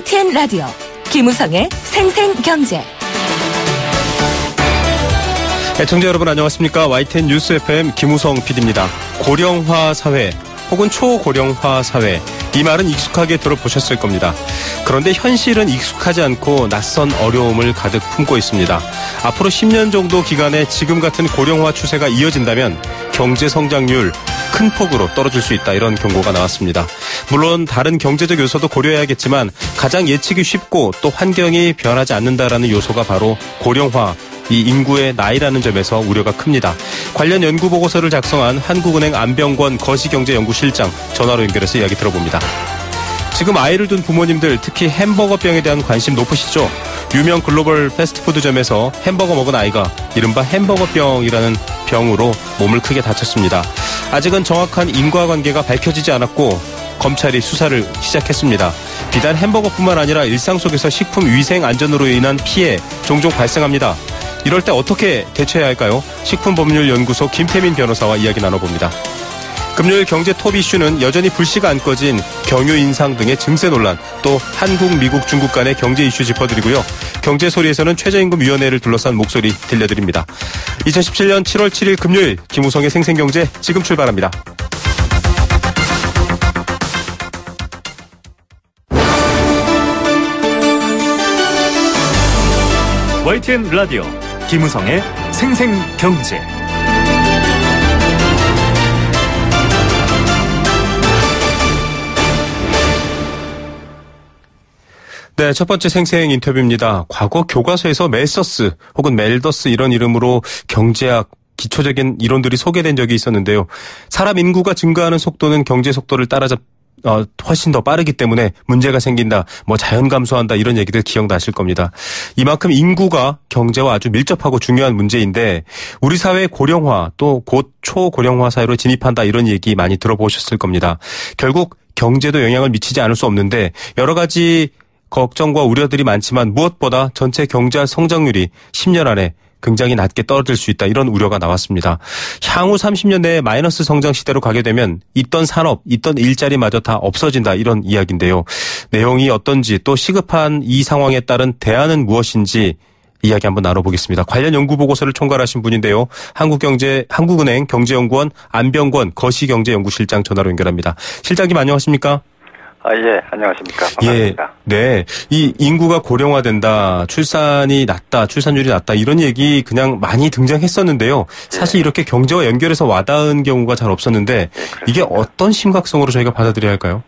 YTN 라디오 김우성의 생생경제. 애청자 여러분 안녕하십니까. YTN 뉴스 FM 김우성 PD입니다. 고령화 사회 혹은 초고령화 사회, 이 말은 익숙하게 들어보셨을 겁니다. 그런데 현실은 익숙하지 않고 낯선 어려움을 가득 품고 있습니다. 앞으로 10년 정도 기간에 지금 같은 고령화 추세가 이어진다면 경제 성장률 큰 폭으로 떨어질 수 있다, 이런 경고가 나왔습니다. 물론 다른 경제적 요소도 고려해야겠지만 가장 예측이 쉽고 또 환경이 변하지 않는다라는 요소가 바로 고령화, 이 인구의 나이라는 점에서 우려가 큽니다. 관련 연구 보고서를 작성한 한국은행 안병권 거시경제연구실장 전화로 연결해서 이야기 들어봅니다. 지금 아이를 둔 부모님들, 특히 햄버거병에 대한 관심 높으시죠? 유명 글로벌 패스트푸드점에서 햄버거 먹은 아이가 이른바 햄버거병이라는 병으로 몸을 크게 다쳤습니다. 아직은 정확한 인과관계가 밝혀지지 않았고 검찰이 수사를 시작했습니다. 비단 햄버거뿐만 아니라 일상 속에서 식품 위생 안전으로 인한 피해 종종 발생합니다. 이럴 때 어떻게 대처해야 할까요? 식품법률연구소 김태민 변호사와 이야기 나눠봅니다. 금요일 경제 톱 이슈는 여전히 불씨가 안 꺼진 경유 인상 등의 증세 논란, 또 한국, 미국, 중국 간의 경제 이슈 짚어드리고요. 경제소리에서는 최저임금위원회를 둘러싼 목소리 들려드립니다. 2017년 7월 7일 금요일 김우성의 생생경제 지금 출발합니다. YTN 라디오 김우성의 생생경제. 네, 첫 번째 생생 인터뷰입니다. 과거 교과서에서 멜서스 혹은 멜더스 이런 이름으로 경제학 기초적인 이론들이 소개된 적이 있었는데요. 사람 인구가 증가하는 속도는 경제 속도를 훨씬 더 빠르기 때문에 문제가 생긴다, 자연 감소한다, 이런 얘기들 기억나실 겁니다. 이만큼 인구가 경제와 아주 밀접하고 중요한 문제인데 우리 사회의 고령화, 또 곧 초고령화 사회로 진입한다, 이런 얘기 많이 들어보셨을 겁니다. 결국 경제도 영향을 미치지 않을 수 없는데 여러 가지 걱정과 우려들이 많지만 무엇보다 전체 경제 성장률이 10년 안에 굉장히 낮게 떨어질 수 있다, 이런 우려가 나왔습니다. 향후 30년 내에 마이너스 성장 시대로 가게 되면 있던 산업, 있던 일자리마저 다 없어진다, 이런 이야기인데요. 내용이 어떤지, 또 시급한 이 상황에 따른 대안은 무엇인지 이야기 한번 나눠보겠습니다. 관련 연구 보고서를 총괄하신 분인데요. 한국은행 경제연구원 안병권 거시경제연구실장 전화로 연결합니다. 실장님 안녕하십니까? 예, 안녕하십니까. 반갑습니다. 예, 네. 이 인구가 고령화된다, 출산이 낮다, 출산율이 낮다, 이런 얘기 그냥 많이 등장했었는데요. 사실 이렇게 경제와 연결해서 와닿은 경우가 잘 없었는데 이게 어떤 심각성으로 저희가 받아들여야 할까요?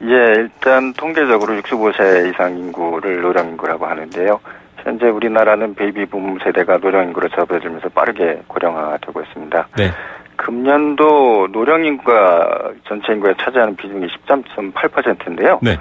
예, 일단 통계적으로 65세 이상 인구를 노령인구라고 하는데요. 현재 우리나라는 베이비붐 세대가 노령인구로 접어들면서 빠르게 고령화되고 있습니다. 네. 금년도 노령인구가 전체 인구에 차지하는 비중이 13.8%인데요. 네.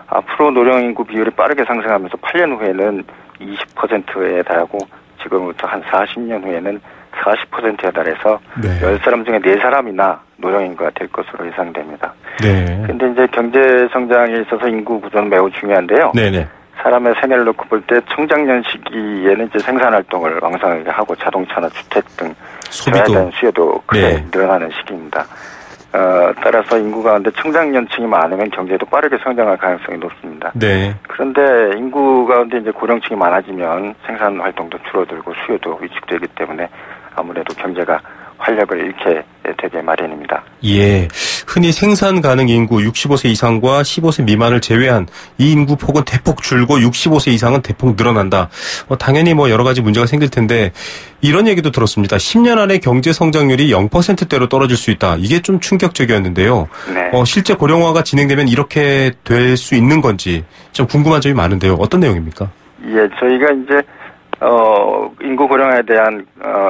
앞으로 노령인구 비율이 빠르게 상승하면서 8년 후에는 20%에 달하고 지금부터 한 40년 후에는 40%에 달해서 네. 10사람 중에 4사람이나 노령인구가 될 것으로 예상됩니다. 네. 근데 이제 경제 성장에 있어서 인구 구조는 매우 중요한데요. 네네. 사람의 생애를 놓고 볼 때 청장년 시기에는 이제 생산 활동을 왕성하게 하고 자동차나 주택 등 소비도 수요도 크게 늘어나는 시기입니다. 따라서 인구 가운데 청장년층이 많으면 경제도 빠르게 성장할 가능성이 높습니다. 네. 그런데 인구 가운데 이제 고령층이 많아지면 생산 활동도 줄어들고 수요도 위축되기 때문에 아무래도 경제가 활력을 잃게 되게 마련입니다. 예. 흔히 생산 가능 인구 65세 이상과 15세 미만을 제외한 이 인구 폭은 대폭 줄고 65세 이상은 대폭 늘어난다. 당연히 여러 가지 문제가 생길 텐데 이런 얘기도 들었습니다. 10년 안에 경제 성장률이 0%대로 떨어질 수 있다. 이게 좀 충격적이었는데요. 네. 실제 고령화가 진행되면 이렇게 될 수 있는 건지 좀 궁금한 점이 많은데요. 어떤 내용입니까? 예, 저희가 이제 인구 고령화에 대한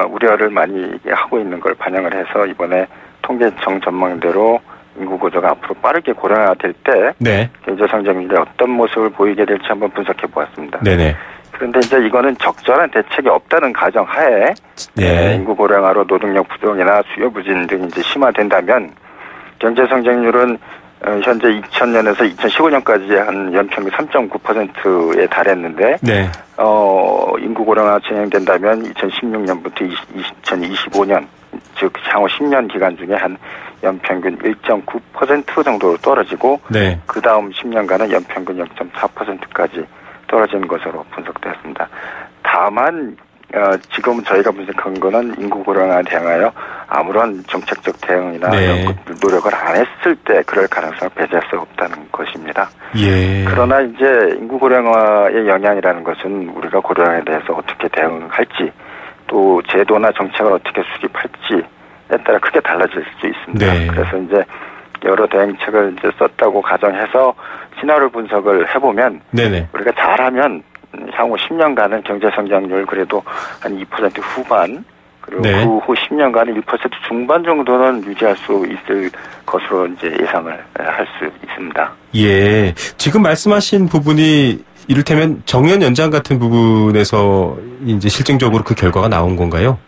우려를 많이 하고 있는 걸 반영을 해서 이번에 통계청 전망대로 인구 구조가 앞으로 빠르게 고령화될 때 네. 경제 성장률이 어떤 모습을 보이게 될지 한번 분석해 보았습니다. 네네. 그런데 이제 이거는 적절한 대책이 없다는 가정하에 네. 인구 고령화로 노동력 부족이나 수요 부진 등이 이제 심화된다면 경제 성장률은 현재 2000년에서 2015년까지 한 연평균 3.9%에 달했는데 네. 인구 고령화 진행된다면 2016년부터 2025년 즉 향후 10년 기간 중에 한 연평균 1.9% 정도로 떨어지고 네. 그 다음 10년간은 연평균 0.4%까지 떨어지는 것으로 분석되었습니다. 다만 지금 저희가 분석한 거는 인구 고령화에 대응하여 아무런 정책적 대응이나 네. 노력을 안 했을 때 그럴 가능성을 배제할 수 없다는 것입니다. 예. 그러나 이제 인구 고령화의 영향이라는 것은 우리가 고령화에 대해서 어떻게 대응할지 또 제도나 정책을 어떻게 수립할지에 따라 크게 달라질 수 있습니다. 네. 그래서 이제 여러 대응책을 이제 썼다고 가정해서 시나리오 분석을 해보면 네네. 우리가 잘하면 향후 10년간은 경제 성장률 그래도 한 2% 후반 그리고 네. 그 후 10년간은 1% 중반 정도는 유지할 수 있을 것으로 이제 예상을 할 수 있습니다. 예. 지금 말씀하신 부분이 이를테면 정년 연장 같은 부분에서 이제 실증적으로 그 결과가 나온 건가요?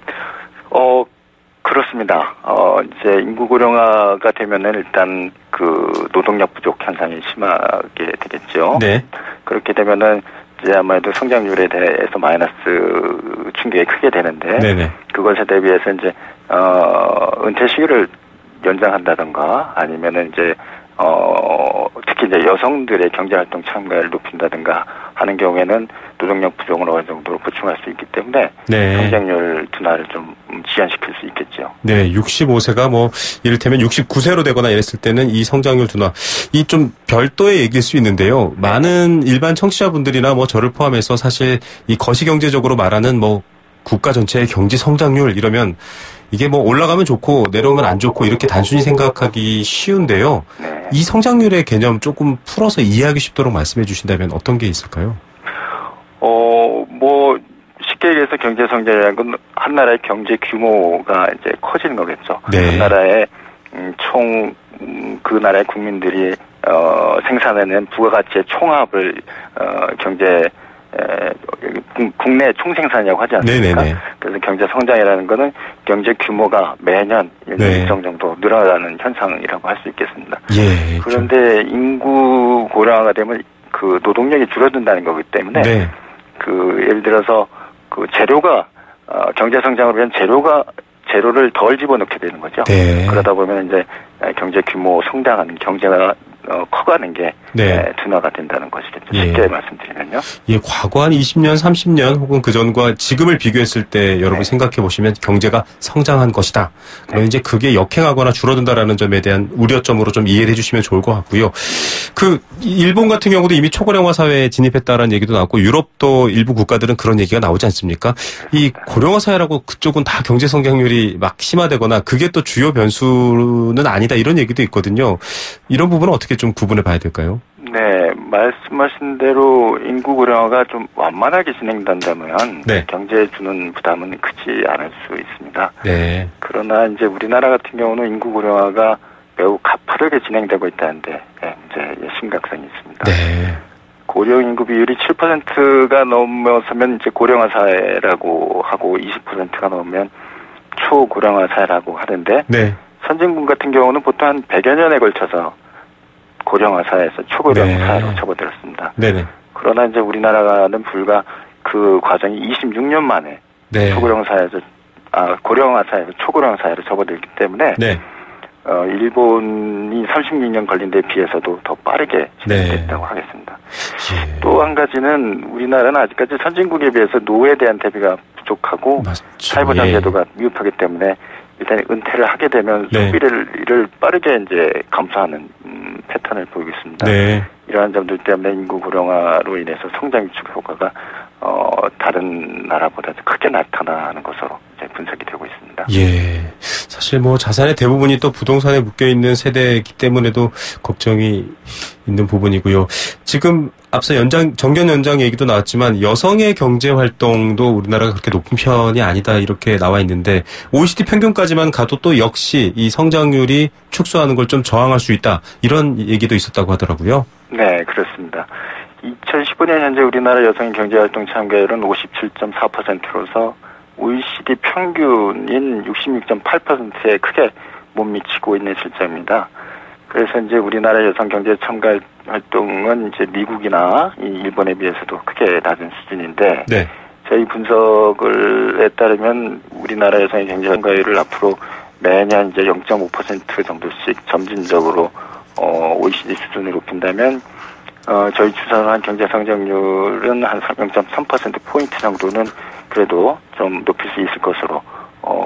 그렇습니다. 이제 인구 고령화가 되면은 일단 그 노동력 부족 현상이 심하게 되겠죠. 네. 그렇게 되면은 이제 아무래도 성장률에 대해서 마이너스 충격이 크게 되는데 네네. 그것에 대비해서 이제 은퇴 시기를 연장한다든가 아니면은 이제 특히 이제 여성들의 경제활동 참가를 높인다든가 하는 경우에는 노동력 부족을 어느 정도로 보충할 수 있기 때문에 네. 성장률 둔화를 좀 지연시킬 수 있겠죠. 네, 65세가 뭐 이를테면 69세로 되거나 이랬을 때는 이 성장률 둔화 이 좀 별도의 얘기일 수 있는데요. 많은 일반 청취자분들이나 뭐 저를 포함해서 사실 이 거시경제적으로 말하는 뭐 국가 전체의 경제 성장률 이러면 이게 뭐 올라가면 좋고 내려오면 안 좋고 이렇게 단순히 생각하기 쉬운데요. 네. 이 성장률의 개념 조금 풀어서 이해하기 쉽도록 말씀해 주신다면 어떤 게 있을까요? 뭐 쉽게 얘기해서 경제 성장이라는 건 한 나라의 경제 규모가 이제 커지는 거겠죠. 네. 한 나라의 총 그 나라의 국민들이 생산해낸 부가가치의 총합을 경제 국내 총생산이라고 하지 않습니까? 네네네. 그래서 경제 성장이라는 거는 경제 규모가 매년 네. 일정 정도 늘어나는 현상이라고 할 수 있겠습니다. 예. 그런데 인구 고령화가 되면 그 노동력이 줄어든다는 거기 때문에 네. 그 예를 들어서 그 재료가 경제 성장을 위한 재료를 덜 집어넣게 되는 거죠. 네. 그러다 보면 이제 경제 규모 성장하는 경제가 커가는 게 네. 둔화가 된다는 것이겠죠. 예. 쉽게 말씀드리면요. 예, 과거 한 20년, 30년 혹은 그 전과 지금을 비교했을 때 여러분 네. 생각해 보시면 경제가 성장한 것이다. 그러면 이제 그게 역행하거나 줄어든다라는 점에 대한 우려점으로 좀 이해를 해주시면 좋을 것 같고요. 그 일본 같은 경우도 이미 초고령화 사회에 진입했다라는 얘기도 나왔고 유럽도 일부 국가들은 그런 얘기가 나오지 않습니까? 이 고령화 사회라고 그쪽은 다 경제 성장률이 막 심화되거나 그게 또 주요 변수는 아니다 이런 얘기도 있거든요. 이런 부분은 어떻게 좀 구분해 봐야 될까요? 네, 말씀하신 대로 인구 고령화가 좀 완만하게 진행된다면 네. 경제에 주는 부담은 크지 않을 수 있습니다. 네. 그러나 이제 우리나라 같은 경우는 인구 고령화가 매우 가파르게 진행되고 있다는데 문제의 심각성이 있습니다. 네. 고령 인구 비율이 7%가 넘어서면 이제 고령화 사회라고 하고 20%가 넘으면 초고령화 사회라고 하는데 네. 선진국 같은 경우는 보통 한 100여 년에 걸쳐서 고령화 사회에서 초고령 네. 사회로 접어들었습니다. 네네. 그러나 이제 우리나라는 불과 그 과정이 26년 만에 네. 고령화 사회에서 초고령화 사회로 접어들기 때문에 네. 일본이 36년 걸린 데 비해서도 더 빠르게 진행됐다고 하겠습니다. 예. 또 한 가지는 우리나라는 아직까지 선진국에 비해서 노후에 대한 대비가 부족하고 맞죠. 사회보장 제도가 미흡하기 때문에 일단 은퇴를 하게 되면 네. 소비를 빠르게 이제 감소하는 패턴을 보이고 있습니다. 네. 이러한 점들 때문에 인구 고령화로 인해서 성장 위축 효과가 다른 나라보다 크게 나타나는 것으로 이제 분석이 되고 있습니다. 예. 사실 뭐 자산의 대부분이 또 부동산에 묶여 있는 세대이기 때문에도 걱정이 있는 부분이고요. 지금 앞서 정년 연장 얘기도 나왔지만 여성의 경제 활동도 우리나라가 그렇게 높은 편이 아니다 이렇게 나와 있는데 OECD 평균까지만 가도 또 역시 이 성장률이 축소하는 걸 좀 저항할 수 있다 이런 얘기도 있었다고 하더라고요. 네, 그렇습니다. 2015년 현재 우리나라 여성의 경제활동 참가율은 57.4%로서 OECD 평균인 66.8%에 크게 못 미치고 있는 실정입니다. 그래서 이제 우리나라 여성 경제 참가 활동은 이제 미국이나 일본에 비해서도 크게 낮은 수준인데 네. 저희 분석에 따르면 우리나라 여성의 경제 참가율을 앞으로 매년 이제 0.5% 정도씩 점진적으로 OECD 수준을 높인다면 저희 추산한 경제 성장률은 한 0.3% 포인트 정도는 그래도 좀 높일 수 있을 것으로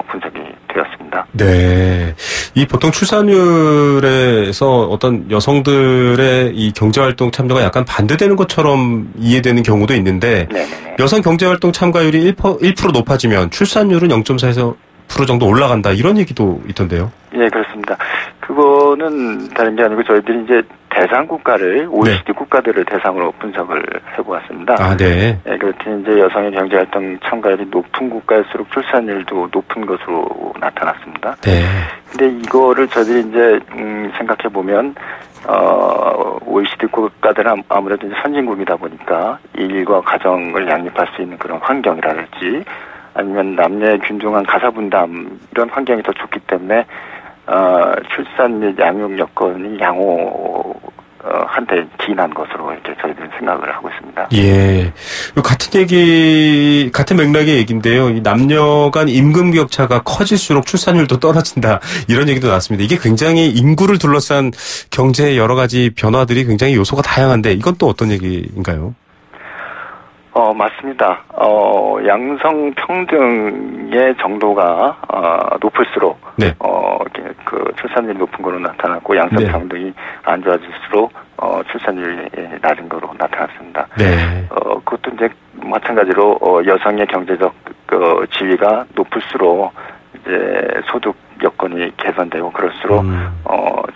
분석이 되었습니다. 네. 이 보통 출산율에서 어떤 여성들의 이 경제활동 참여가 약간 반대되는 것처럼 이해되는 경우도 있는데, 네네네. 여성 경제활동 참가율이 1% 높아지면 출산율은 0.4에서 10% 정도 올라간다, 이런 얘기도 있던데요. 예, 그렇습니다. 그거는 다른 게 아니고 저희들이 이제 대상 국가를 OECD 네. 국가들을 대상으로 분석을 해보았습니다. 아, 네. 예, 그렇게 이제 여성의 경제활동 참가율이 높은 국가일수록 출산율도 높은 것으로 나타났습니다. 네. 근데 이거를 저희들이 이제 생각해 보면 OECD 국가들은 아무래도 이제 선진국이다 보니까 일과 가정을 양립할 수 있는 그런 환경이라든지 아니면 남녀의 균등한 가사분담 이런 환경이 더 좋기 때문에 출산 및 양육 여건이 한테 기인한 것으로 이렇게 저희들은 생각을 하고 있습니다. 예. 같은 맥락의 얘기인데요. 이 남녀 간 임금 격차가 커질수록 출산율도 떨어진다. 이런 얘기도 나왔습니다. 이게 굉장히 인구를 둘러싼 경제의 여러 가지 변화들이 굉장히 요소가 다양한데 이건 또 어떤 얘기인가요? 맞습니다. 양성 평등의 정도가 높을수록 네. 그 출산율이 높은 거로 나타났고 양성 네. 평등이 안 좋아질수록 출산율이 낮은 거로 나타났습니다. 네. 그것도 이제 마찬가지로 여성의 경제적 지위가 높을수록 이제 소득 여건이 개선되고 그럴수록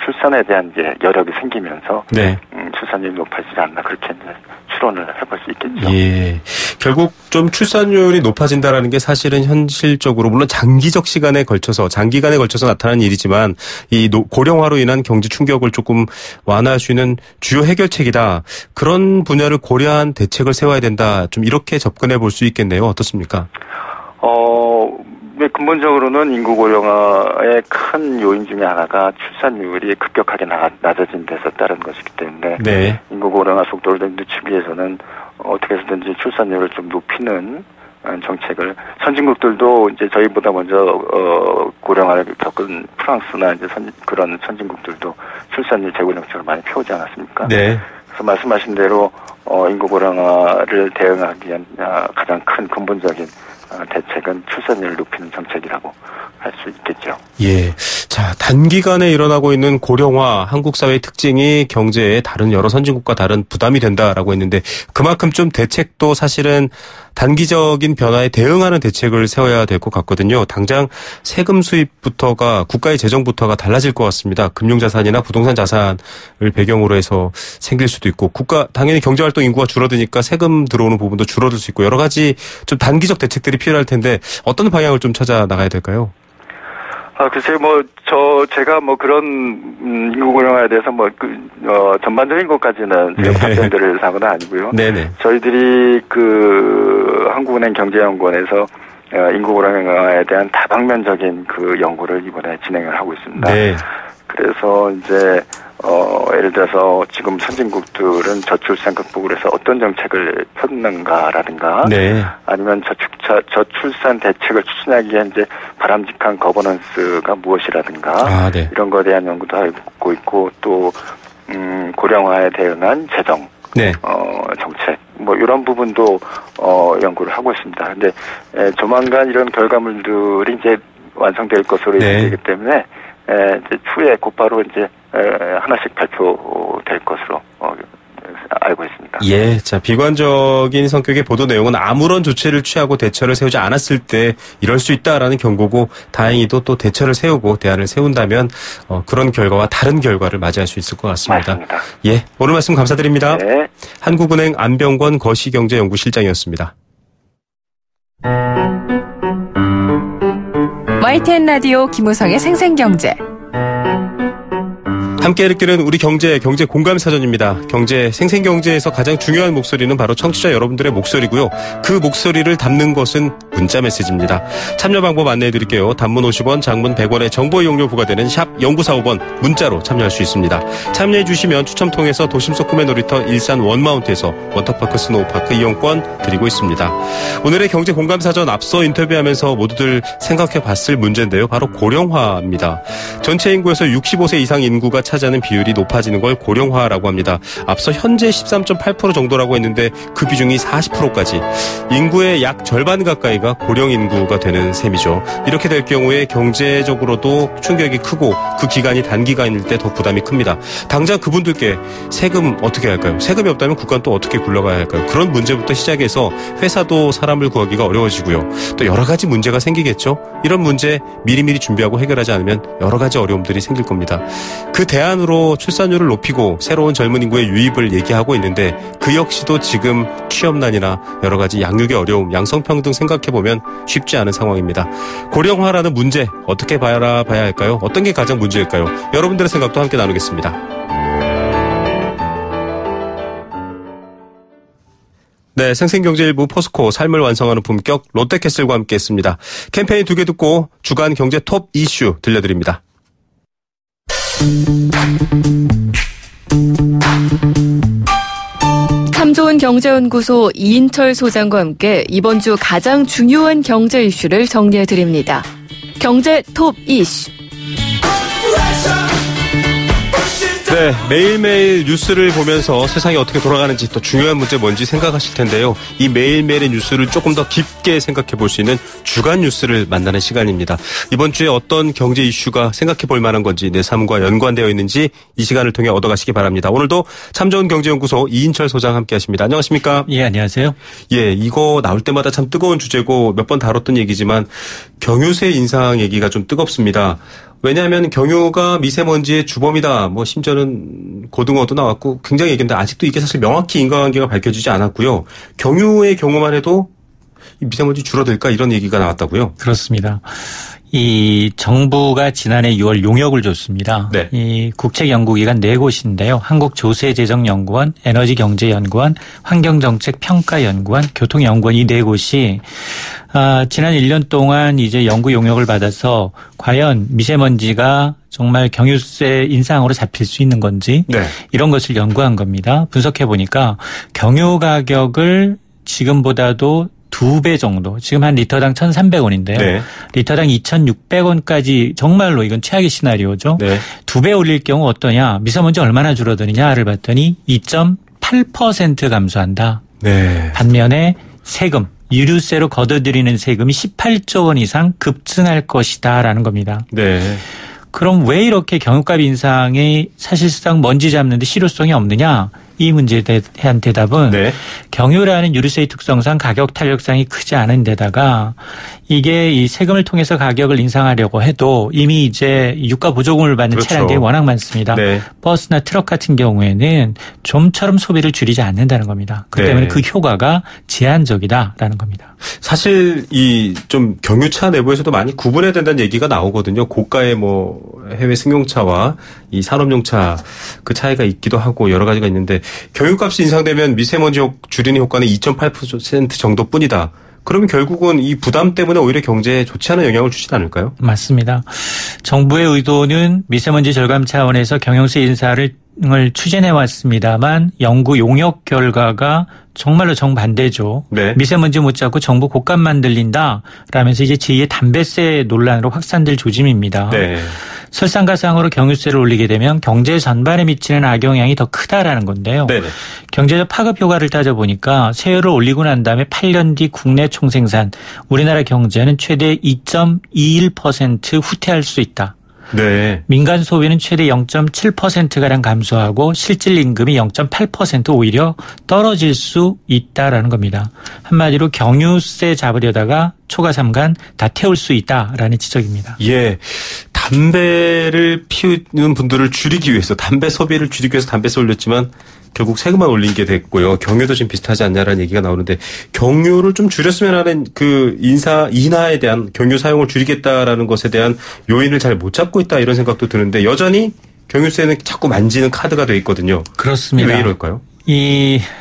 출산에 대한 이제 여력이 생기면서 네. 출산율이 높아지지 않나 그렇게 이제 추론을 해볼 수 있겠죠. 예. 결국 좀 출산율이 높아진다라는 게 사실은 현실적으로 물론 장기간에 걸쳐서 나타나는 일이지만 이 고령화로 인한 경제 충격을 조금 완화할 수 있는 주요 해결책이다. 그런 분야를 고려한 대책을 세워야 된다. 좀 이렇게 접근해 볼 수 있겠네요. 어떻습니까? 근본적으로는 인구 고령화의 큰 요인 중에 하나가 출산율이 급격하게 낮아진 데서 따른 것이기 때문에 네. 인구 고령화 속도를 늦추기 위해서는 어떻게 해서든지 출산율을 좀 높이는 정책을 선진국들도 이제 저희보다 먼저 고령화를 겪은 프랑스나 이제 그런 선진국들도 출산율 제고 정책을 많이 펴오지 않았습니까? 네. 그래서 말씀하신 대로 인구 고령화를 대응하기 위한 가장 큰 근본적인 대책은 출산율을 높이는 정책이라고 할 수 있겠죠. 예. 자, 단기간에 일어나고 있는 고령화, 한국 사회의 특징이 경제에 다른 여러 선진국과 다른 부담이 된다라고 했는데 그만큼 좀 대책도 사실은 단기적인 변화에 대응하는 대책을 세워야 될 것 같거든요. 당장 세금 수입부터가 국가의 재정부터가 달라질 것 같습니다. 금융자산이나 부동산 자산을 배경으로 해서 생길 수도 있고 당연히 경제활동 인구가 줄어드니까 세금 들어오는 부분도 줄어들 수 있고 여러 가지 좀 단기적 대책들이 필요할 텐데 어떤 방향을 좀 찾아 나가야 될까요? 글쎄요, 제가 그런, 인구 고령화에 대해서 전반적인 것까지는 제가 답변드릴 사항은 아니고요. 네네. 저희들이 한국은행 경제연구원에서 인구 고령화에 대한 다방면적인 연구를 이번에 진행을 하고 있습니다. 네. 그래서 이제, 예를 들어서 지금 선진국들은 저출산 극복을 해서 어떤 정책을 폈는가라든가, 네. 아니면 저출산 대책을 추진하기 위한 이제 바람직한 거버넌스가 무엇이라든가, 네. 이런 거에 대한 연구도 하고 있고, 또, 고령화에 대응한 재정, 네. 정책, 이런 부분도, 연구를 하고 있습니다. 근데, 조만간 이런 결과물들이 이제 완성될 것으로 예상되기 때문에, 이제 추후에 곧바로 이제 하나씩 발표될 것으로 알고 있습니다. 예, 자 비관적인 성격의 보도 내용은 아무런 조치를 취하고 대처를 세우지 않았을 때 이럴 수 있다라는 경고고 다행히도 또 대처를 세우고 대안을 세운다면 그런 결과와 다른 결과를 맞이할 수 있을 것 같습니다. 맞습니다. 예, 오늘 말씀 감사드립니다. 네. 한국은행 안병권 거시경제연구실장이었습니다. YTN 라디오 김우성의 생생경제. 함께 읽기는 우리 경제 공감사전입니다. 경제 생생경제에서 가장 중요한 목소리는 바로 청취자 여러분들의 목소리고요. 그 목소리를 담는 것은 문자 메시지입니다. 참여 방법 안내해드릴게요. 단문 50원, 장문 100원의 정보 이용료 부과되는 샵 0945번 문자로 참여할 수 있습니다. 참여해주시면 추첨 통해서 도심 속 꿈의 놀이터 일산 원마운트에서 워터파크 스노우파크 이용권 드리고 있습니다. 오늘의 경제 공감사전 앞서 인터뷰하면서 모두들 생각해봤을 문제인데요. 바로 고령화입니다. 전체 인구에서 65세 이상 인구가 차지하는 비율이 높아지는 걸 고령화라고 합니다. 앞서 현재 13.8% 정도라고 했는데 그 비중이 40%까지. 인구의 약 절반 가까이가 고령 인구가 되는 셈이죠. 이렇게 될 경우에 경제적으로도 충격이 크고 그 기간이 단기간일 때 더 부담이 큽니다. 당장 그분들께 세금 어떻게 할까요? 세금이 없다면 국가는 또 어떻게 굴러가야 할까요? 그런 문제부터 시작해서 회사도 사람을 구하기가 어려워지고요. 또 여러 가지 문제가 생기겠죠. 이런 문제 미리미리 준비하고 해결하지 않으면 여러 가지 어려움들이 생길 겁니다. 그 대안으로 출산율을 높이고 새로운 젊은 인구의 유입을 얘기하고 있는데 그 역시도 지금 취업난이나 여러 가지 양육의 어려움, 양성평등 생각해보면 쉽지 않은 상황입니다. 고령화라는 문제 어떻게 바라봐야 할까요? 어떤 게 가장 문제일까요? 여러분들의 생각도 함께 나누겠습니다. 네, 생생경제일부 포스코 삶을 완성하는 품격 롯데캐슬과 함께했습니다. 캠페인 2개 듣고 주간 경제 톱 이슈 들려드립니다. 참 좋은 경제연구소 이인철 소장과 함께 이번 주 가장 중요한 경제 이슈를 정리해드립니다. 경제 톱 이슈. 네, 매일매일 뉴스를 보면서 세상이 어떻게 돌아가는지 또 중요한 문제 뭔지 생각하실 텐데요. 이 매일매일의 뉴스를 조금 더 깊게 생각해 볼 수 있는 주간 뉴스를 만나는 시간입니다. 이번 주에 어떤 경제 이슈가 생각해 볼 만한 건지 내 삶과 연관되어 있는지 이 시간을 통해 얻어가시기 바랍니다. 오늘도 참 좋은 경제연구소 이인철 소장 함께 하십니다. 안녕하십니까? 예, 안녕하세요. 예, 이거 나올 때마다 참 뜨거운 주제고 몇 번 다뤘던 얘기지만 경유세 인상 얘기가 좀 뜨겁습니다. 왜냐하면 경유가 미세먼지의 주범이다. 뭐 심지어는 고등어도 나왔고 굉장히 얘기했는데 아직도 이게 사실 명확히 인과관계가 밝혀지지 않았고요. 경유의 경우만 해도 이 미세먼지 줄어들까 이런 얘기가 나왔다고요. 그렇습니다. 이 정부가 지난해 6월 용역을 줬습니다. 네. 이 국책연구기관 4곳인데요. 한국조세재정연구원, 에너지경제연구원, 환경정책평가연구원, 교통연구원 이 4곳이 지난 1년 동안 이제 연구 용역을 받아서 과연 미세먼지가 정말 경유세 인상으로 잡힐 수 있는 건지 네. 이런 것을 연구한 겁니다. 분석해 보니까 경유 가격을 지금보다도 2배 정도, 지금 한 리터당 1,300원인데요. 네. 리터당 2,600원까지 정말로 이건 최악의 시나리오죠. 네. 2배 올릴 경우 어떠냐, 미세먼지 얼마나 줄어드느냐를 봤더니 2.8% 감소한다. 네. 반면에 세금, 유류세로 걷어들이는 세금이 18조 원 이상 급증할 것이다라는 겁니다. 네. 그럼 왜 이렇게 경유값 인상이 사실상 먼지 잡는 데 실효성이 없느냐? 이 문제에 대한 대답은 네. 경유라는 유류세의 특성상 가격 탄력성이 크지 않은 데다가 이게 이 세금을 통해서 가격을 인상하려고 해도 이미 이제 유가 보조금을 받는 그렇죠. 차량들이 워낙 많습니다. 네. 버스나 트럭 같은 경우에는 좀처럼 소비를 줄이지 않는다는 겁니다. 그렇기 때문에 그 효과가 제한적이다라는 겁니다. 사실 이 좀 경유차 내부에서도 많이 구분해야 된다는 얘기가 나오거든요. 고가의 뭐 해외 승용차와 이 산업용차 그 차이가 있기도 하고 여러 가지가 있는데 경유값이 인상되면 미세먼지 줄이는 효과는 2.8% 정도뿐이다. 그러면 결국은 이 부담 때문에 오히려 경제에 좋지 않은 영향을 주지 않을까요? 맞습니다. 정부의 의도는 미세먼지 절감 차원에서 경영세 인사를 추진해 왔습니다만 연구 용역 결과가 정말로 정반대죠. 네. 미세먼지 못 잡고 정부 곶감만 들린다 라면서 이제 제2의 담배세 논란으로 확산될 조짐입니다. 네. 설상가상으로 경유세를 올리게 되면 경제 전반에 미치는 악영향이 더 크다라는 건데요. 네네. 경제적 파급 효과를 따져보니까 세율을 올리고 난 다음에 8년 뒤 국내 총생산 우리나라 경제는 최대 2.21% 후퇴할 수 있다. 네. 민간 소비는 최대 0.7%가량 감소하고 실질 임금이 0.8% 오히려 떨어질 수 있다라는 겁니다. 한마디로 경유세 잡으려다가 초과 삼간 다 태울 수 있다라는 지적입니다. 예. 담배를 피우는 분들을 줄이기 위해서 담배 소비를 줄이기 위해서 담배세 올렸지만 결국 세금만 올린 게 됐고요. 경유도 지금 비슷하지 않냐라는 얘기가 나오는데 경유를 좀 줄였으면 하는 그 인하에 대한 경유 사용을 줄이겠다라는 것에 대한 요인을 잘 못 잡고 있다 이런 생각도 드는데 여전히 경유세는 자꾸 만지는 카드가 돼 있거든요. 그렇습니다. 왜 이럴까요?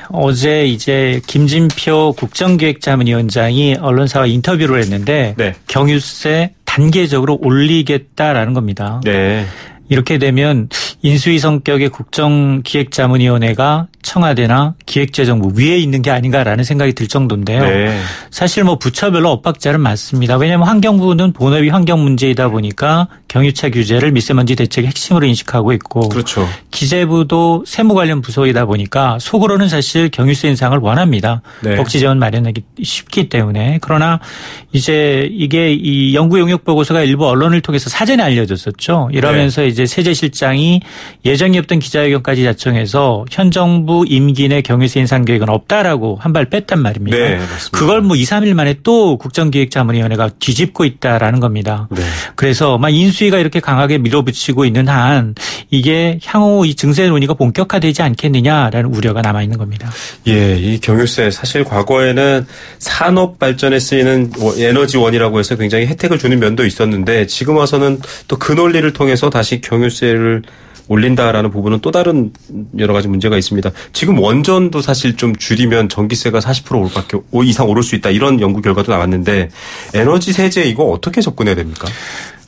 어제 이제 김진표 국정기획자문위원장이 언론사와 인터뷰를 했는데 네. 경유세 단계적으로 올리겠다라는 겁니다. 네. 이렇게 되면 인수위 성격의 국정기획자문위원회가 청와대나 기획재정부 위에 있는 게 아닌가라는 생각이 들 정도인데요. 네. 사실 뭐 부처별로 엇박자는 맞습니다. 왜냐하면 환경부는 본업이 환경 문제이다 보니까 경유차 규제를 미세먼지 대책의 핵심으로 인식하고 있고 그렇죠. 기재부도 세무 관련 부서이다 보니까 속으로는 사실 경유세 인상을 원합니다. 네. 복지 재원 마련하기 쉽기 때문에. 그러나 이제 이게 이 연구 용역 보고서가 일부 언론을 통해서 사전에 알려졌었죠. 이러면서 네. 이제 세제실장이 예정이 없던 기자회견까지 자청해서 현 정부 임기 내 경유세 인상 계획은 없다라고 한 발 뺐단 말입니다. 네, 맞습니다. 그걸 뭐 2, 3일 만에 또 국정기획자문위원회가 뒤집고 있다라는 겁니다. 네. 그래서 막 인수위가 이렇게 강하게 밀어붙이고 있는 한 이게 향후 이 증세 논의가 본격화되지 않겠느냐라는 우려가 남아 있는 겁니다. 예, 이 경유세 사실 과거에는 산업 발전에 쓰이는 에너지원이라고 해서 굉장히 혜택을 주는 면도 있었는데 지금 와서는 또 그 논리를 통해서 다시 경유세를 올린다라는 부분은 또 다른 여러 가지 문제가 있습니다. 지금 원전도 사실 좀 줄이면 전기세가 40% 이상 오를 수 있다 이런 연구 결과도 나왔는데 에너지 세제 이거 어떻게 접근해야 됩니까?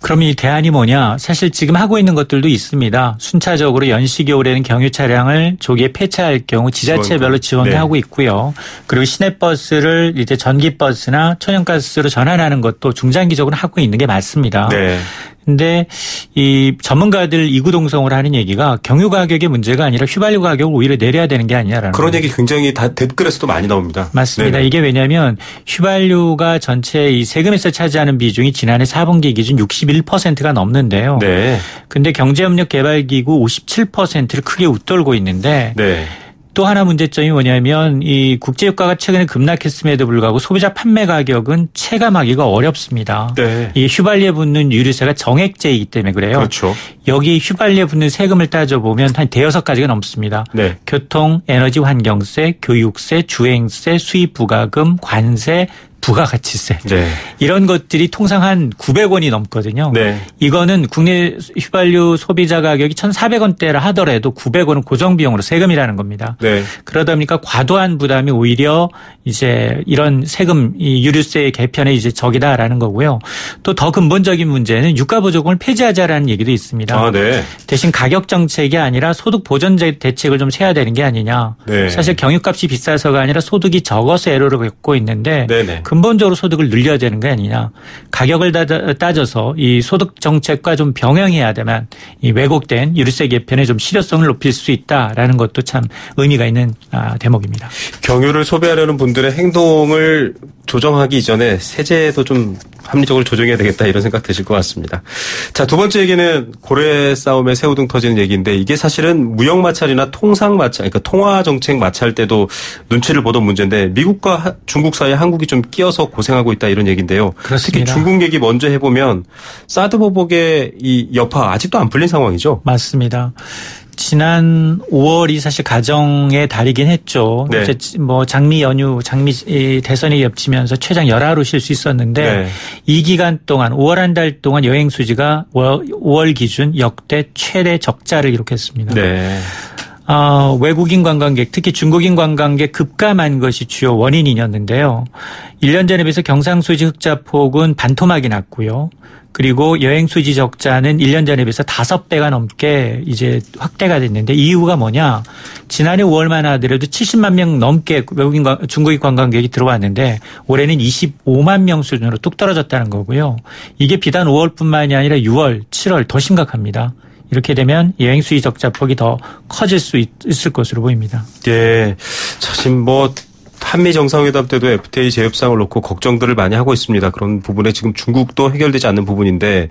그럼 이 대안이 뭐냐? 사실 지금 하고 있는 것들도 있습니다. 순차적으로 연식이 오래된 경유 차량을 조기에 폐차할 경우 지자체별로 지원을 네. 하고 있고요. 그리고 시내버스를 이제 전기버스나 천연가스로 전환하는 것도 중장기적으로 하고 있는 게 맞습니다. 네. 근데 이 전문가들 이구동성으로 하는 얘기가 경유 가격의 문제가 아니라 휘발유 가격을 오히려 내려야 되는 게 아니냐라는 그런 얘기 굉장히 다 댓글에서도 많이 나옵니다. 맞습니다. 네네. 이게 왜냐하면 휘발유가 전체 이 세금에서 차지하는 비중이 지난해 4분기 기준 61%가 넘는데요. 네. 근데 경제협력개발기구 57%를 크게 웃돌고 있는데 네. 또 하나 문제점이 뭐냐면 이 국제유가가 최근에 급락했음에도 불구하고 소비자 판매 가격은 체감하기가 어렵습니다. 네. 이 휘발유에 붙는 유류세가 정액제이기 때문에 그래요. 그렇죠. 여기 휘발유에 붙는 세금을 따져보면 한 대여섯 가지가 넘습니다. 네. 교통, 에너지, 환경세, 교육세, 주행세, 수입부가금, 관세, 부가가치세 네. 이런 것들이 통상 한 900원이 넘거든요. 네. 이거는 국내 휘발유 소비자 가격이 1,400원대라 하더라도 900원은 고정비용으로 세금이라는 겁니다. 네. 그러다 보니까 과도한 부담이 오히려 이제 이런 세금 이 유류세 개편에 이제 적이다라는 거고요. 또 더 근본적인 문제는 유가보조금을 폐지하자라는 얘기도 있습니다. 아, 네. 대신 가격 정책이 아니라 소득 보전 대책을 좀 세야 되는 게 아니냐. 네. 사실 경유값이 비싸서가 아니라 소득이 적어서 애로를 겪고 있는데 네네. 근본적으로 소득을 늘려야 되는 게 아니냐. 가격을 따져서 이 소득 정책과 좀 병행해야 되면 이 왜곡된 유류세 개편에 좀 실효성을 높일 수 있다라는 것도 참 의미가 있는 대목입니다. 경유를 소비하려는 분들의 행동을 조정하기 이전에 세제도 좀 합리적으로 조정해야 되겠다 이런 생각 드실 것 같습니다. 자, 두 번째 얘기는 고래 싸움에 새우등 터지는 얘기인데 이게 사실은 무역 마찰이나 통상 마찰, 그러니까 통화 정책 마찰 때도 눈치를 보던 문제인데 미국과 중국 사이에 한국이 좀 끼어서 고생하고 있다 이런 얘기인데요. 그렇습니다. 특히 중국 얘기 먼저 해보면 사드 보복의 이 여파 아직도 안 풀린 상황이죠. 맞습니다. 지난 5월이 사실 가정의 달이긴 했죠. 네. 이제 뭐 장미 연휴, 대선이 겹치면서 최장 열하로 쉴 수 있었는데 네. 이 기간 동안 5월 한 달 동안 여행 수지가 5월 기준 역대 최대 적자를 기록했습니다. 네. 외국인 관광객, 특히 중국인 관광객 급감한 것이 주요 원인이었는데요. 1년 전에 비해서 경상수지 흑자폭은 반토막이 났고요. 그리고 여행수지 적자는 1년 전에 비해서 5배가 넘게 이제 확대가 됐는데 이유가 뭐냐. 지난해 5월만 하더라도 70만 명 넘게 중국인 관광객이 들어왔는데 올해는 25만 명 수준으로 뚝 떨어졌다는 거고요. 이게 비단 5월뿐만이 아니라 6월, 7월 더 심각합니다. 이렇게 되면 여행수지 적자폭이 더 커질 수 있을 것으로 보입니다. 예. 사실 한미 정상회담 때도 FTA 재협상을 놓고 걱정들을 많이 하고 있습니다. 그런 부분에 지금 중국도 해결되지 않는 부분인데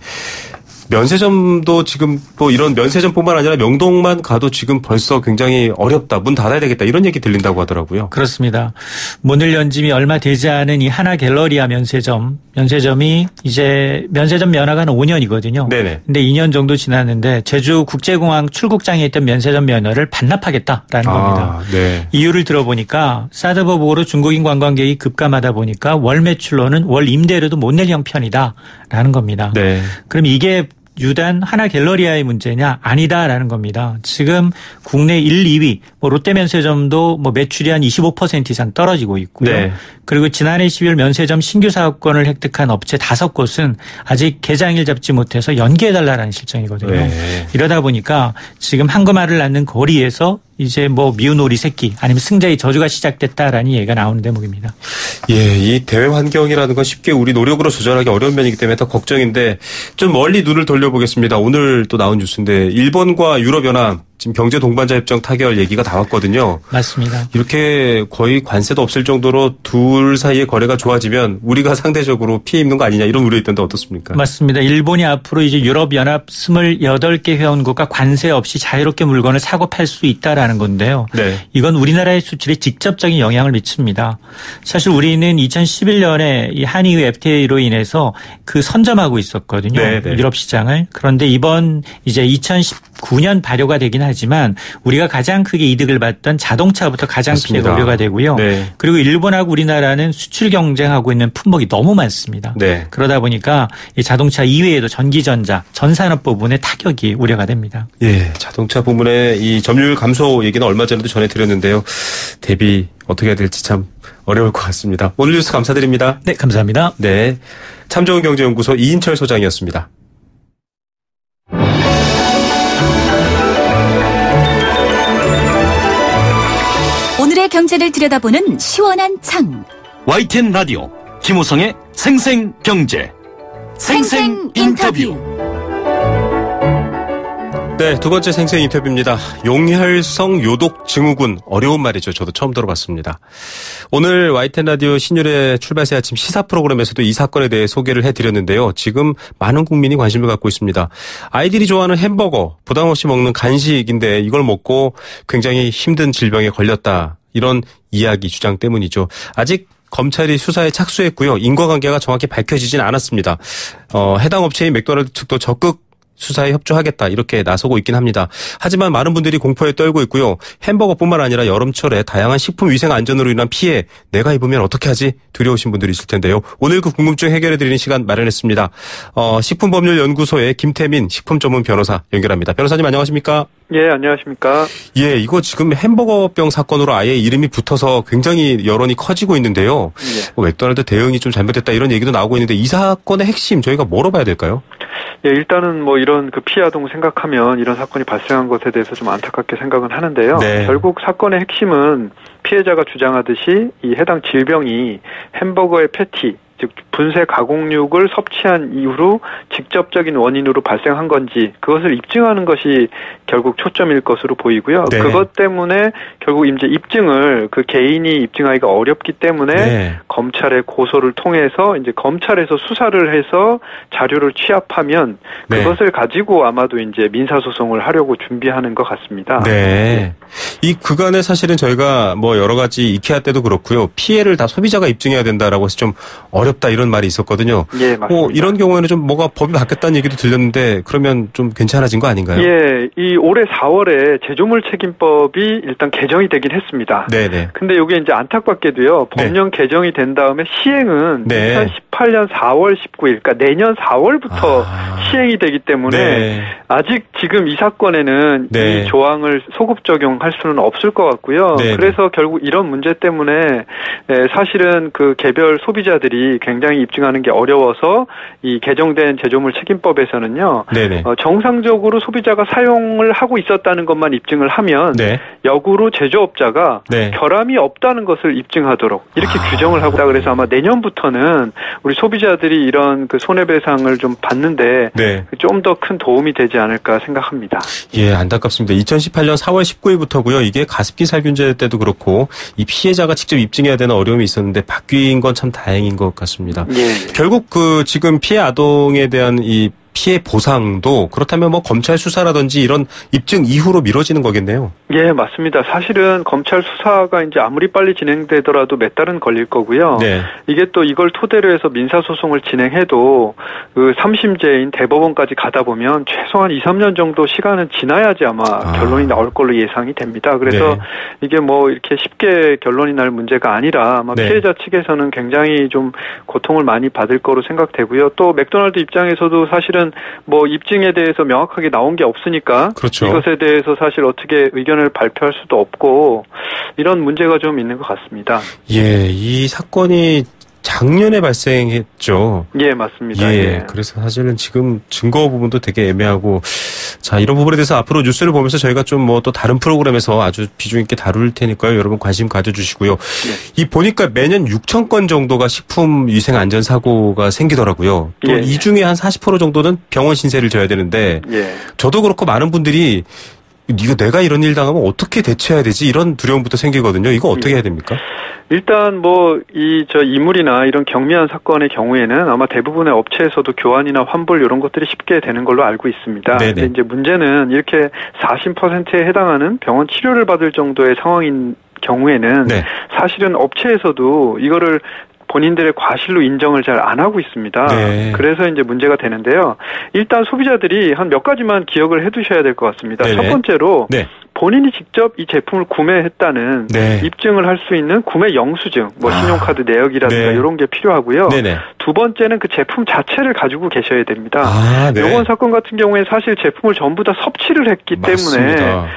면세점도 지금 이런 면세점뿐만 아니라 명동만 가도 지금 벌써 굉장히 어렵다. 문 닫아야 되겠다. 이런 얘기 들린다고 하더라고요. 그렇습니다. 문을 연 지 얼마 되지 않은 이 하나 갤러리아 면세점이 이제 면세점 면허가 한 5년이거든요. 네네. 근데 2년 정도 지났는데 제주 국제공항 출국장에 있던 면세점 면허를 반납하겠다라는 겁니다. 네. 이유를 들어보니까 사드 보복으로 중국인 관광객이 급감하다 보니까 월 매출로는 월 임대료도 못 낼 형편이다라는 겁니다. 네. 그럼 이게 유단 하나갤러리아의 문제냐? 아니다라는 겁니다. 지금 국내 1, 2위 롯데 면세점도 매출이 한 25% 이상 떨어지고 있고요. 네. 그리고 지난해 10일 면세점 신규 사업권을 획득한 업체 5곳은 아직 개장일 잡지 못해서 연기해달라는 실정이거든요. 네. 이러다 보니까 지금 한금알을 낳는 거리에서 이제 미운 오리 새끼 아니면 승자의 저주가 시작됐다라는 얘기가 나오는 대목입니다. 예, 이 대외 환경이라는 건 쉽게 우리 노력으로 조절하기 어려운 면이기 때문에 더 걱정인데 좀 멀리 눈을 돌려보겠습니다. 오늘 또 나온 뉴스인데 일본과 유럽연합 지금 경제 동반자 협정 타결 얘기가 나왔거든요. 맞습니다. 이렇게 거의 관세도 없을 정도로 둘 사이의 거래가 좋아지면 우리가 상대적으로 피해 입는 거 아니냐 이런 우려 있던데 어떻습니까? 맞습니다. 일본이 앞으로 이제 유럽연합 28개 회원국과 관세 없이 자유롭게 물건을 사고 팔 수 있다라는 건데요. 네. 이건 우리나라의 수출에 직접적인 영향을 미칩니다. 사실 우리는 2011년에 이 한EU FTA로 인해서 선점하고 있었거든요. 네, 네. 유럽 시장을. 그런데 이번 이제 2019년 발효가 되긴 하지만 우리가 가장 크게 이득을 봤던 자동차부터 가장 맞습니다. 피해가 우려가 되고요. 네. 그리고 일본하고 우리나라는 수출 경쟁하고 있는 품목이 너무 많습니다. 네. 그러다 보니까 이 자동차 이외에도 전기전자, 전산업 부분에 타격이 우려가 됩니다. 예, 자동차 부분의 이 점유율 감소 얘기는 얼마 전에도 전해드렸는데요. 대비 어떻게 해야 될지 참 어려울 것 같습니다. 오늘 뉴스 감사드립니다. 네, 감사합니다. 네, 참 좋은 경제연구소 이인철 소장이었습니다. 오늘의 경제를 들여다보는 시원한 창. YTN 라디오 김우성의 생생경제. 생생인터뷰. 네, 두 번째 생생 인터뷰입니다. 용혈성 요독 증후군, 어려운 말이죠. 저도 처음 들어봤습니다. 오늘 YTN 라디오 신율의 출발새 아침 시사 프로그램에서도 이 사건에 대해 소개를 해드렸는데요. 지금 많은 국민이 관심을 갖고 있습니다. 아이들이 좋아하는 햄버거, 부담 없이 먹는 간식인데 이걸 먹고 굉장히 힘든 질병에 걸렸다. 이런 이야기, 주장 때문이죠. 아직 검찰이 수사에 착수했고요. 인과관계가 정확히 밝혀지진 않았습니다. 해당 업체인 맥도날드 측도 적극 수사에 협조하겠다 이렇게 나서고 있긴 합니다. 하지만 많은 분들이 공포에 떨고 있고요. 햄버거뿐만 아니라 여름철에 다양한 식품 위생 안전으로 인한 피해 내가 입으면 어떻게 하지? 두려우신 분들이 있을 텐데요. 오늘 그 궁금증 해결해드리는 시간 마련했습니다. 식품법률연구소의 김태민 식품 전문 변호사 연결합니다. 변호사님 안녕하십니까? 예, 안녕하십니까? 예, 이거 지금 햄버거병 사건으로 아예 이름이 붙어서 굉장히 여론이 커지고 있는데요. 예. 맥도날드 대응이 좀 잘못됐다 이런 얘기도 나오고 있는데 이 사건의 핵심 저희가 뭐로 봐야 될까요? 예, 일단은 이런 피해 아동을 생각하면 이런 사건이 발생한 것에 대해서 좀 안타깝게 생각은 하는데요. 네. 결국 사건의 핵심은 피해자가 주장하듯이 이 해당 질병이 햄버거의 패티, 즉 분쇄 가공육을 섭취한 이후로 직접적인 원인으로 발생한 건지 그것을 입증하는 것이 결국 초점일 것으로 보이고요. 네. 그것 때문에 결국 이제 입증을 개인이 입증하기가 어렵기 때문에 네. 검찰의 고소를 통해서 이제 검찰에서 수사를 해서 자료를 취합하면 그것을 네. 가지고 아마도 이제 민사소송을 하려고 준비하는 것 같습니다. 네. 이 그간에 사실은 저희가 여러 가지 이케아 때도 그렇고요. 피해를 다 소비자가 입증해야 된다라고 해서 좀 어렵다 이런 말이 있었거든요. 예, 맞습니다. 이런 경우에는 좀 법이 바뀌었다는 얘기도 들렸는데 그러면 좀 괜찮아진 거 아닌가요? 예, 이 올해 4월에 제조물 책임법이 일단 개정이 되긴 했습니다. 네네. 근데 이게 이제 안타깝게도요. 법령 네. 개정이 된 다음에 시행은 네. 2018년 4월 19일, 그러니까 내년 4월부터 시행이 되기 때문에 네. 아직 지금 이 사건에는 네. 이 조항을 소급 적용할 수는 없을 것 같고요. 네네. 그래서 결국 이런 문제 때문에 사실은 개별 소비자들이 굉장히 입증하는 게 어려워서 이 개정된 제조물 책임법에서는요. 정상적으로 소비자가 사용을 하고 있었다는 것만 입증을 하면 네. 역으로 제조업자가 네. 결함이 없다는 것을 입증하도록 이렇게 규정을 하고 있다. 그래서 아마 내년부터는 우리 소비자들이 이런 손해배상을 좀 받는데 네. 좀 더 큰 도움이 되지 않을까 생각합니다. 예, 안타깝습니다. 2018년 4월 19일부터고요. 이게 가습기 살균제 때도 그렇고 이 피해자가 직접 입증해야 되는 어려움이 있었는데 바뀐 건 참 다행인 것 같습니다. 예. 결국 지금 피해 아동에 대한 이 피해 보상도 그렇다면 검찰 수사라든지 이런 입증 이후로 미뤄지는 거겠네요. 예, 맞습니다. 사실은 검찰 수사가 이제 아무리 빨리 진행되더라도 몇 달은 걸릴 거고요. 네. 이게 또 이걸 토대로 해서 민사소송을 진행해도 3심제인 대법원까지 가다 보면 최소한 2, 3년 정도 시간은 지나야지 아마 결론이 나올 걸로 예상이 됩니다. 그래서 네. 이게 이렇게 쉽게 결론이 날 문제가 아니라 아마 네. 피해자 측에서는 굉장히 좀 고통을 많이 받을 거로 생각되고요. 또 맥도날드 입장에서도 사실은 왜냐하면 뭐 입증에 대해서 명확하게 나온 게 없으니까 그렇죠. 이것에 대해서 사실 어떻게 의견을 발표할 수도 없고 이런 문제가 좀 있는 것 같습니다. 예, 이 사건이 작년에 발생했죠. 예, 맞습니다. 예, 예. 그래서 사실은 지금 증거 부분도 되게 애매하고, 자, 이런 부분에 대해서 앞으로 뉴스를 보면서 저희가 좀 뭐 또 다른 프로그램에서 아주 비중 있게 다룰 테니까요. 여러분 관심 가져주시고요. 예. 이 보니까 매년 6,000건 정도가 식품 위생 안전 사고가 생기더라고요. 또 이 중에 한 40% 정도는 병원 신세를 져야 되는데, 저도 그렇고 많은 분들이 이거 내가 이런 일 당하면 어떻게 대처해야 되지? 이런 두려움부터 생기거든요. 이거 어떻게 해야 됩니까? 일단 뭐 이물이나 이런 경미한 사건의 경우에는 아마 대부분의 업체에서도 교환이나 환불 이런 것들이 쉽게 되는 걸로 알고 있습니다. 근데 이제 문제는 이렇게 40%에 해당하는 병원 치료를 받을 정도의 상황인 경우에는 사실은 업체에서도 이거를 본인들의 과실로 인정을 잘 안 하고 있습니다. 그래서 이제 문제가 되는데요. 일단 소비자들이 한 몇 가지만 기억을 해두셔야 될 것 같습니다. 첫 번째로 본인이 직접 이 제품을 구매했다는 입증을 할 수 있는 구매 영수증, 뭐 신용카드 내역이라든가 이런 게 필요하고요. 두 번째는 그 제품 자체를 가지고 계셔야 됩니다. 이번 사건 같은 경우에 사실 제품을 전부 다 섭취를 했기 때문에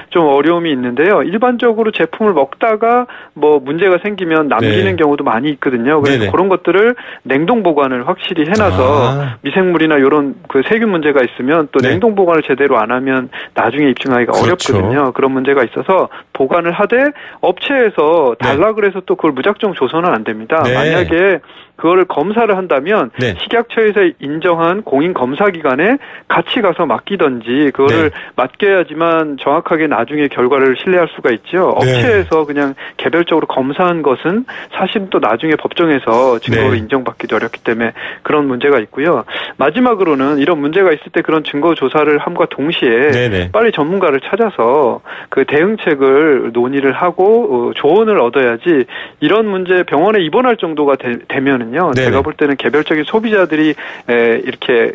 좀 어려움이 있는데요. 일반적으로 제품을 먹다가 뭐 문제가 생기면 남기는 경우도 많이 있거든요. 그래서 그런 것들을 냉동 보관을 확실히 해놔서 미생물이나 이런 그 세균 문제가 있으면 또 냉동 보관을 제대로 안 하면 나중에 입증하기가 어렵거든요. 그런 문제가 있어서 보관을 하되 업체에서 달라 그래서 또 그걸 무작정 줘서는 안 됩니다. 만약에 그거를 검사를 한다면 식약처에서 인정한 공인검사기관에 같이 가서 맡기든지 그거를 맡겨야지만 정확하게 나중에 결과를 신뢰할 수가 있죠. 업체에서 그냥 개별적으로 검사한 것은 사실 또 나중에 법정에서 증거로 인정받기도 어렵기 때문에 그런 문제가 있고요. 마지막으로는 이런 문제가 있을 때 그런 증거 조사를 함과 동시에 빨리 전문가를 찾아서 그 대응책을 논의를 하고 조언을 얻어야지 이런 문제 병원에 입원할 정도가 되면은 제가 볼 때는 개별적인 소비자들이 이렇게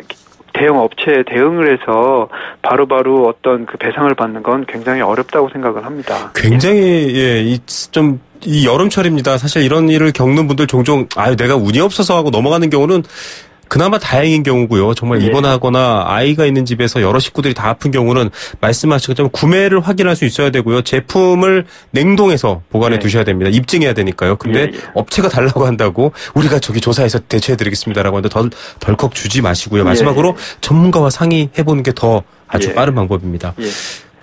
대형 업체에 대응을 해서 바로바로 어떤 그 배상을 받는 건 굉장히 어렵다고 생각을 합니다. 굉장히 이 여름철입니다. 사실 이런 일을 겪는 분들 종종 내가 운이 없어서 하고 넘어가는 경우는 그나마 다행인 경우고요. 정말 입원하거나 아이가 있는 집에서 여러 식구들이 다 아픈 경우는 말씀하신 것처럼 구매를 확인할 수 있어야 되고요. 제품을 냉동해서 보관해 두셔야 됩니다. 입증해야 되니까요. 근데 업체가 달라고 한다고 우리가 저기 조사해서 대처해드리겠습니다라고 하는데 덜컥 주지 마시고요. 마지막으로 전문가와 상의해보는 게 더 아주 빠른 방법입니다.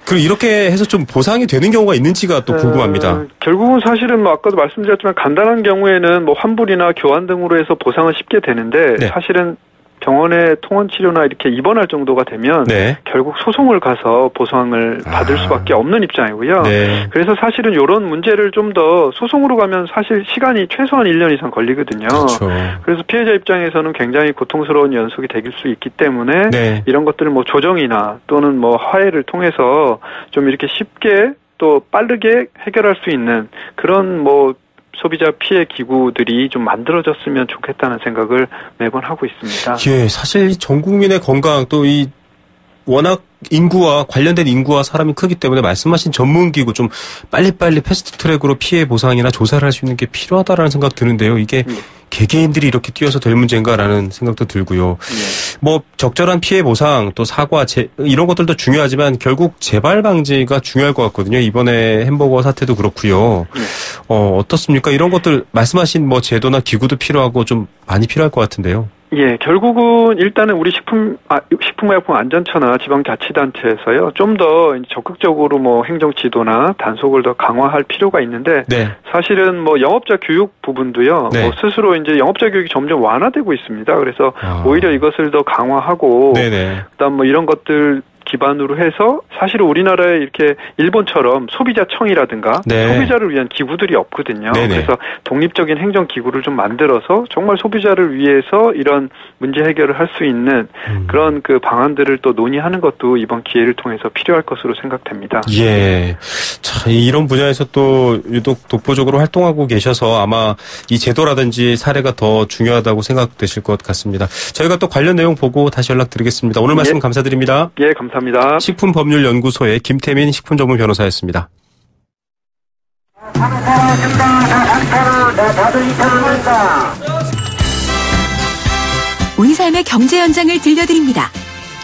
그럼 이렇게 해서 좀 보상이 되는 경우가 있는지가 또 궁금합니다. 결국은 사실은 뭐 아까도 말씀드렸지만 간단한 경우에는 뭐 환불이나 교환 등으로 해서 보상은 쉽게 되는데 사실은 병원에 통원 치료나 이렇게 입원할 정도가 되면 결국 소송을 가서 보상을 받을 수밖에 없는 입장이고요. 그래서 사실은 이런 문제를 좀 더 소송으로 가면 사실 시간이 최소한 1년 이상 걸리거든요. 그래서 피해자 입장에서는 굉장히 고통스러운 연속이 될 수 있기 때문에 이런 것들을 뭐 조정이나 또는 뭐 화해를 통해서 좀 이렇게 쉽게 또 빠르게 해결할 수 있는 그런 뭐 소비자 피해 기구들이 좀 만들어졌으면 좋겠다는 생각을 매번 하고 있습니다. 사실 전 국민의 건강 또 이 워낙 인구와 관련된 인구와 사람이 크기 때문에 말씀하신 전문기구 좀 빨리빨리 패스트트랙으로 피해 보상이나 조사를 할 수 있는 게 필요하다라는 생각 드는데요. 이게 개개인들이 이렇게 뛰어서 될 문제인가라는 생각도 들고요. 뭐 적절한 피해 보상 또 사과 이런 것들도 중요하지만 결국 재발 방지가 중요할 것 같거든요. 이번에 햄버거 사태도 그렇고요. 어떻습니까? 이런 것들 말씀하신 뭐 제도나 기구도 필요하고 좀 많이 필요할 것 같은데요. 결국은 일단은 우리 식품의약품안전처나 지방자치단체에서요, 좀 더 적극적으로 뭐 행정 지도나 단속을 더 강화할 필요가 있는데, 사실은 뭐 영업자 교육 부분도요, 뭐 스스로 이제 영업자 교육이 점점 완화되고 있습니다. 그래서 오히려 이것을 더 강화하고, 그다음 뭐 이런 것들 기반으로 해서 사실 우리나라에 이렇게 일본처럼 소비자청이라든가 소비자를 위한 기구들이 없거든요. 그래서 독립적인 행정기구를 좀 만들어서 정말 소비자를 위해서 이런 문제 해결을 할 수 있는 그런 그 방안들을 또 논의하는 것도 이번 기회를 통해서 필요할 것으로 생각됩니다. 자, 이런 분야에서 또 유독 독보적으로 활동하고 계셔서 아마 이 제도라든지 사례가 더 중요하다고 생각되실 것 같습니다. 저희가 또 관련 내용 보고 다시 연락드리겠습니다. 오늘 말씀 감사드립니다. 감사합니다. 식품법률연구소의 김태민 식품전문 변호사였습니다. 우리 삶의 경제 현장을 들려드립니다.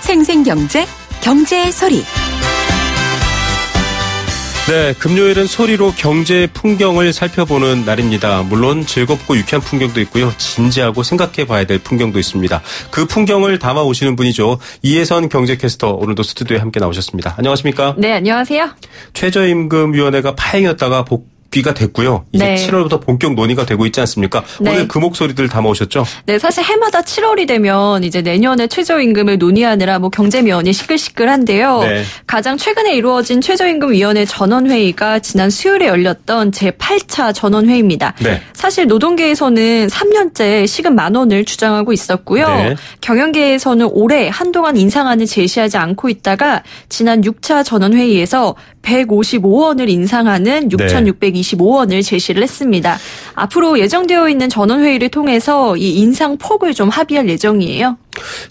생생경제, 경제의 소리. 네, 금요일은 소리로 경제 풍경을 살펴보는 날입니다. 물론 즐겁고 유쾌한 풍경도 있고요. 진지하고 생각해 봐야 될 풍경도 있습니다. 그 풍경을 담아 오시는 분이죠. 이혜선 경제캐스터, 오늘도 스튜디오에 함께 나오셨습니다. 안녕하십니까? 네, 안녕하세요. 최저임금위원회가 파행이었다가 복귀가 됐고요. 이제 네. 7월부터 본격 논의가 되고 있지 않습니까? 네. 오늘 그 목소리들 담아오셨죠? 네, 사실 해마다 7월이 되면 이제 내년에 최저임금을 논의하느라 경제면이 시끌시끌한데요. 네. 가장 최근에 이루어진 최저임금위원회 전원회의가 지난 수요일에 열렸던 제8차 전원회의입니다. 네. 사실 노동계에서는 3년째 시급 10,000원을 주장하고 있었고요. 네. 경영계에서는 올해 한동안 인상안을 제시하지 않고 있다가 지난 6차 전원회의에서 155원을 인상하는 6,625원을 제시를 했습니다. 앞으로 예정되어 있는 전원회의를 통해서 이 인상 폭을 좀 합의할 예정이에요.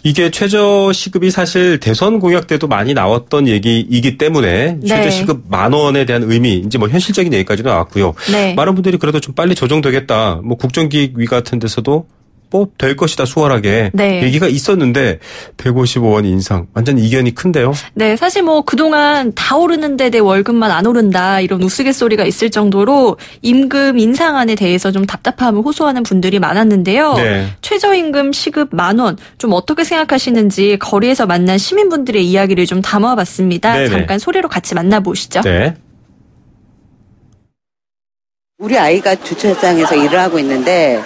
이게 최저시급이 사실 대선 공약 때도 많이 나왔던 얘기이기 때문에 네. 최저시급 10,000원에 대한 의미, 이제 현실적인 얘기까지도 나왔고요. 네. 많은 분들이 그래도 좀 빨리 조정되겠다. 국정기획위 같은 데서도 될 것이다 수월하게 네. 얘기가 있었는데 155원 인상 완전 이견이 큰데요. 네, 사실 그동안 다 오르는데 내 월급만 안 오른다 이런 우스갯소리가 있을 정도로 임금 인상안에 대해서 좀 답답함을 호소하는 분들이 많았는데요. 네. 최저임금 시급 10,000원 좀 어떻게 생각하시는지 거리에서 만난 시민분들의 이야기를 좀 담아봤습니다. 네네. 잠깐 소리로 같이 만나보시죠. 네. 우리 아이가 주차장에서 일을 하고 있는데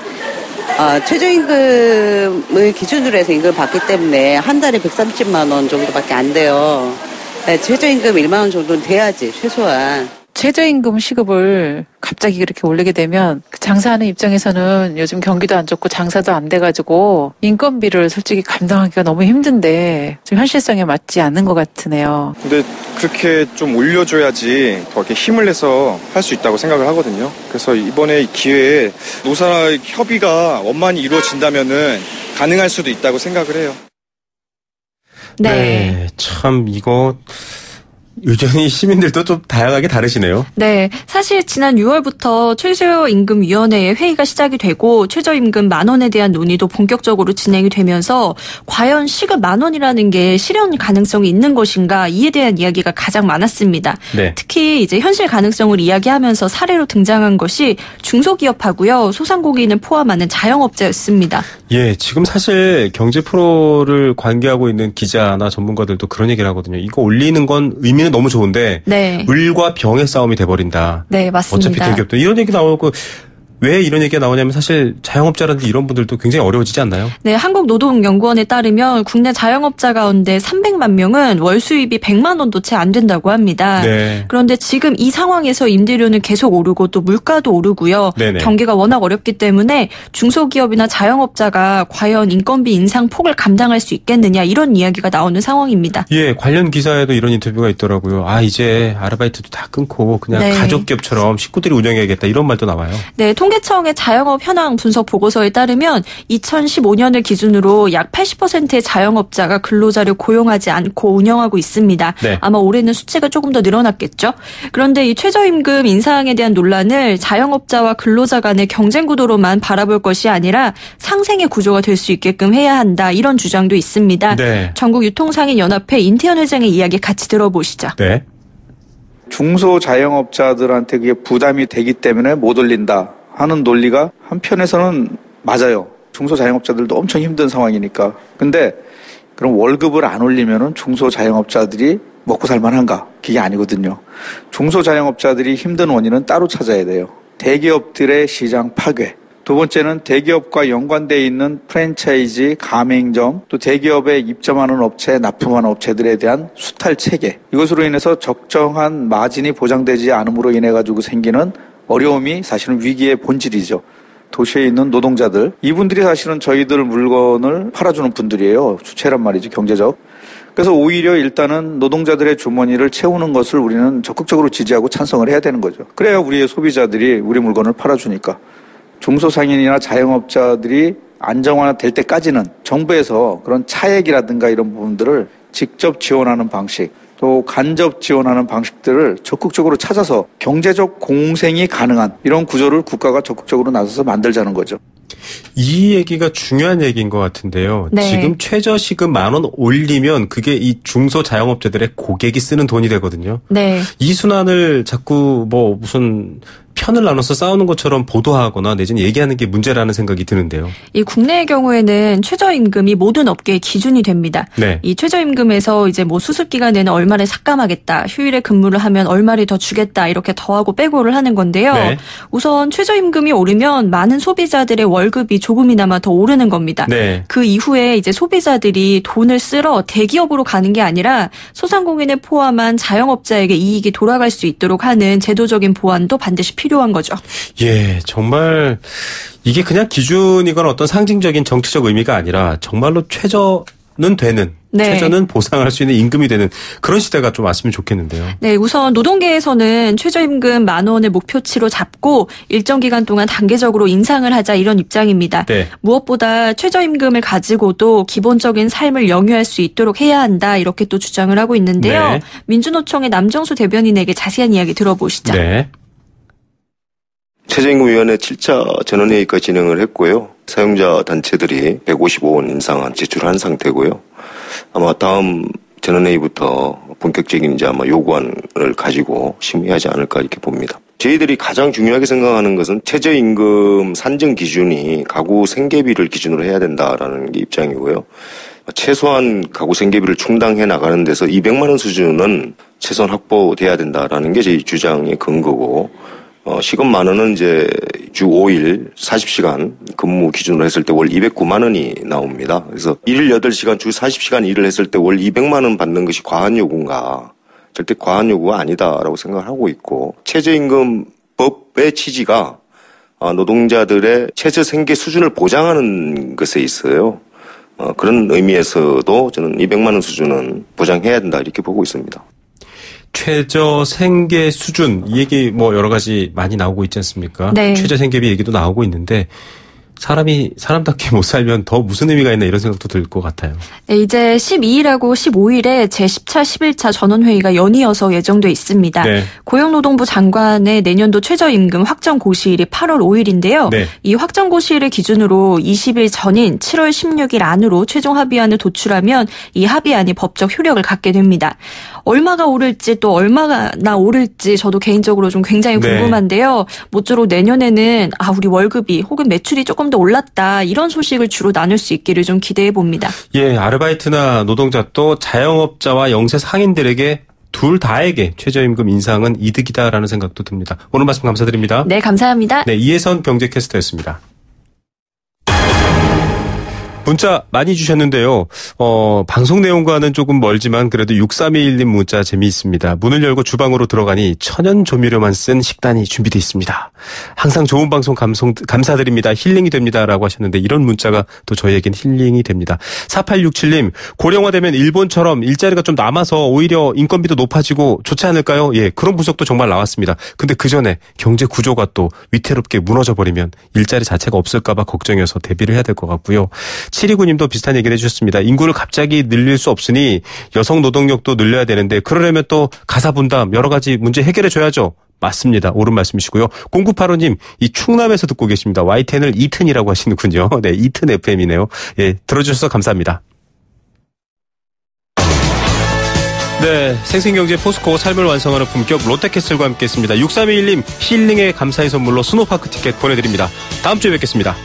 최저임금을 기준으로 해서 임금을 받기 때문에 한 달에 130만 원 정도밖에 안 돼요. 최저임금 1만 원 정도는 돼야지 최소한. 최저임금 시급을 갑자기 그렇게 올리게 되면 장사하는 입장에서는 요즘 경기도 안 좋고 장사도 안 돼가지고 인건비를 솔직히 감당하기가 너무 힘든데 좀 현실성에 맞지 않는 것 같으네요. 근데 그렇게 좀 올려줘야지 더 이렇게 힘을 내서 할 수 있다고 생각을 하거든요. 그래서 이번에 기회에 노사 협의가 원만히 이루어진다면은 가능할 수도 있다고 생각을 해요. 네, 참 이거 의견이 시민들도 좀 다양하게 다르시네요. 네, 사실 지난 6월부터 최저임금위원회의 회의가 시작이 되고 최저임금 10,000원에 대한 논의도 본격적으로 진행이 되면서 과연 시급 10,000원이라는 게 실현 가능성이 있는 것인가 이에 대한 이야기가 가장 많았습니다. 네. 특히 이제 현실 가능성을 이야기하면서 사례로 등장한 것이 중소기업하고요 소상공인을 포함하는 자영업자였습니다. 예, 지금 사실 경제 프로를 관계하고 있는 기자나 전문가들도 그런 얘기를 하거든요. 이거 올리는 건 의미는 너무 좋은데 네. 물과 병의 싸움이 돼버린다. 네, 맞습니다. 어차피 대기업도 이런 얘기 나오고 왜 이런 얘기가 나오냐면 사실 자영업자라든지 이런 분들도 굉장히 어려워지지 않나요? 네, 한국노동연구원에 따르면 국내 자영업자 가운데 300만 명은 월 수입이 100만 원도 채 안 된다고 합니다. 네. 그런데 지금 이 상황에서 임대료는 계속 오르고 또 물가도 오르고요. 네네. 경기가 워낙 어렵기 때문에 중소기업이나 자영업자가 과연 인건비 인상 폭을 감당할 수 있겠느냐 이런 이야기가 나오는 상황입니다. 예, 관련 기사에도 이런 인터뷰가 있더라고요. 이제 아르바이트도 다 끊고 그냥 네. 가족기업처럼 식구들이 운영해야겠다 이런 말도 나와요. 네, 통계청의 자영업 현황 분석 보고서에 따르면 2015년을 기준으로 약 80%의 자영업자가 근로자를 고용하지 않고 운영하고 있습니다. 네. 아마 올해는 수치가 조금 더 늘어났겠죠. 그런데 이 최저임금 인상에 대한 논란을 자영업자와 근로자 간의 경쟁 구도로만 바라볼 것이 아니라 상생의 구조가 될 수 있게끔 해야 한다. 이런 주장도 있습니다. 네. 전국유통상인연합회 인태현 회장의 이야기 같이 들어보시죠. 네. 중소자영업자들한테 그게 부담이 되기 때문에 못 올린다 하는 논리가 한편에서는 맞아요. 중소자영업자들도 엄청 힘든 상황이니까. 근데 그럼 월급을 안 올리면은 중소자영업자들이 먹고 살만한가? 그게 아니거든요. 중소자영업자들이 힘든 원인은 따로 찾아야 돼요. 대기업들의 시장 파괴. 두 번째는 대기업과 연관되어 있는 프랜차이즈, 가맹점, 또 대기업에 입점하는 업체, 납품하는 업체들에 대한 수탈 체계. 이것으로 인해서 적정한 마진이 보장되지 않음으로 인해 가지고 생기는 어려움이 사실은 위기의 본질이죠. 도시에 있는 노동자들, 이분들이 사실은 저희들 물건을 팔아주는 분들이에요. 주체란 말이죠, 경제적. 그래서 오히려 일단은 노동자들의 주머니를 채우는 것을 우리는 적극적으로 지지하고 찬성을 해야 되는 거죠. 그래야 우리의 소비자들이 우리 물건을 팔아주니까. 중소상인이나 자영업자들이 안정화될 때까지는 정부에서 그런 차액이라든가 이런 부분들을 직접 지원하는 방식, 또 간접 지원하는 방식들을 적극적으로 찾아서 경제적 공생이 가능한 이런 구조를 국가가 적극적으로 나서서 만들자는 거죠. 이 얘기가 중요한 얘기인 것 같은데요. 네. 지금 최저시급 10,000원 올리면 그게 이 중소자영업자들의 고객이 쓰는 돈이 되거든요. 네. 이 순환을 자꾸 뭐 무슨 편을 나눠서 싸우는 것처럼 보도하거나 내지는 얘기하는 게 문제라는 생각이 드는데요. 이 국내의 경우에는 최저임금이 모든 업계의 기준이 됩니다. 네. 이 최저임금에서 이제 뭐 수습기간에는 얼마를 삭감하겠다, 휴일에 근무를 하면 얼마를 더 주겠다 이렇게 더하고 빼고를 하는 건데요. 네. 우선 최저임금이 오르면 많은 소비자들의 월급이 조금이나마 더 오르는 겁니다. 네. 그 이후에 이제 소비자들이 돈을 쓰러 대기업으로 가는 게 아니라 소상공인을 포함한 자영업자에게 이익이 돌아갈 수 있도록 하는 제도적인 보완도 반드시 필요한 거죠. 예, 정말 이게 그냥 기준이거나 어떤 상징적인 정치적 의미가 아니라 정말로 최저는 되는, 네. 최저는 보상할 수 있는 임금이 되는 그런 시대가 좀 왔으면 좋겠는데요. 네, 우선 노동계에서는 최저임금 10,000원을 목표치로 잡고 일정 기간 동안 단계적으로 인상을 하자 이런 입장입니다. 네. 무엇보다 최저임금을 가지고도 기본적인 삶을 영위할 수 있도록 해야 한다 이렇게 또 주장을 하고 있는데요. 네. 민주노총의 남정수 대변인에게 자세한 이야기 들어보시죠. 네. 최저임금위원회 7차 전원회의까지 진행을 했고요. 사용자 단체들이 155원 인상안 제출한 상태고요. 아마 다음 전원회의부터 본격적인 이제 아마 요구안을 가지고 심의하지 않을까 이렇게 봅니다. 저희들이 가장 중요하게 생각하는 것은 최저임금 산정 기준이 가구 생계비를 기준으로 해야 된다라는 게 입장이고요. 최소한 가구 생계비를 충당해 나가는 데서 200만 원 수준은 최소한 확보돼야 된다라는 게 저희 주장의 근거고, 시급 10,000원은 이제 주 5일 40시간 근무 기준으로 했을 때 월 209만 원이 나옵니다. 그래서 일일 8시간 주 40시간 일을 했을 때 월 200만 원 받는 것이 과한 요구인가? 절대 과한 요구가 아니다라고 생각을 하고 있고, 최저임금법의 취지가 노동자들의 최저 생계 수준을 보장하는 것에 있어요. 그런 의미에서도 저는 200만 원 수준은 보장해야 된다 이렇게 보고 있습니다. 최저 생계 수준, 이 얘기 뭐 여러 가지 많이 나오고 있지 않습니까? 네. 최저 생계비 얘기도 나오고 있는데 사람이 사람답게 못 살면 더 무슨 의미가 있나 이런 생각도 들 것 같아요. 네, 이제 12일하고 15일에 제10차, 11차 전원회의가 연이어서 예정돼 있습니다. 네. 고용노동부 장관의 내년도 최저임금 확정 고시일이 8월 5일인데요. 네. 이 확정 고시일을 기준으로 20일 전인 7월 16일 안으로 최종 합의안을 도출하면 이 합의안이 법적 효력을 갖게 됩니다. 얼마가 오를지 또 얼마나 오를지 저도 개인적으로 좀 굉장히 궁금한데요. 네. 모쪼록 내년에는 우리 월급이 혹은 매출이 조금 더 올랐다 이런 소식을 주로 나눌 수 있기를 좀 기대해 봅니다. 예, 아르바이트나 노동자 또 자영업자와 영세 상인들에게 둘 다에게 최저임금 인상은 이득이다라는 생각도 듭니다. 오늘 말씀 감사드립니다. 네, 감사합니다. 네, 이혜선 경제캐스터였습니다. 문자 많이 주셨는데요. 방송 내용과는 조금 멀지만 그래도 6321님 문자 재미있습니다. 문을 열고 주방으로 들어가니 천연 조미료만 쓴 식단이 준비되어 있습니다. 항상 좋은 방송 감사드립니다. 힐링이 됩니다라고 하셨는데 이런 문자가 또 저희에겐 힐링이 됩니다. 4867님, 고령화되면 일본처럼 일자리가 좀 남아서 오히려 인건비도 높아지고 좋지 않을까요? 예, 그런 분석도 정말 나왔습니다. 근데 그 전에 경제 구조가 또 위태롭게 무너져 버리면 일자리 자체가 없을까 봐 걱정이어서 대비를 해야 될 것 같고요. 729님도 비슷한 얘기를 해주셨습니다. 인구를 갑자기 늘릴 수 없으니 여성 노동력도 늘려야 되는데 그러려면 또 가사 분담 여러 가지 문제 해결해 줘야죠. 맞습니다. 옳은 말씀이시고요. 0985님, 이 충남에서 듣고 계십니다. YTN을 이튼이라고 하시는군요. 네, 이튼 FM이네요. 예, 들어주셔서 감사합니다. 네, 생생경제 포스코 삶을 완성하는 품격 롯데캐슬과 함께했습니다. 6321님 힐링의 감사의 선물로 스노파크 티켓 보내드립니다. 다음 주에 뵙겠습니다.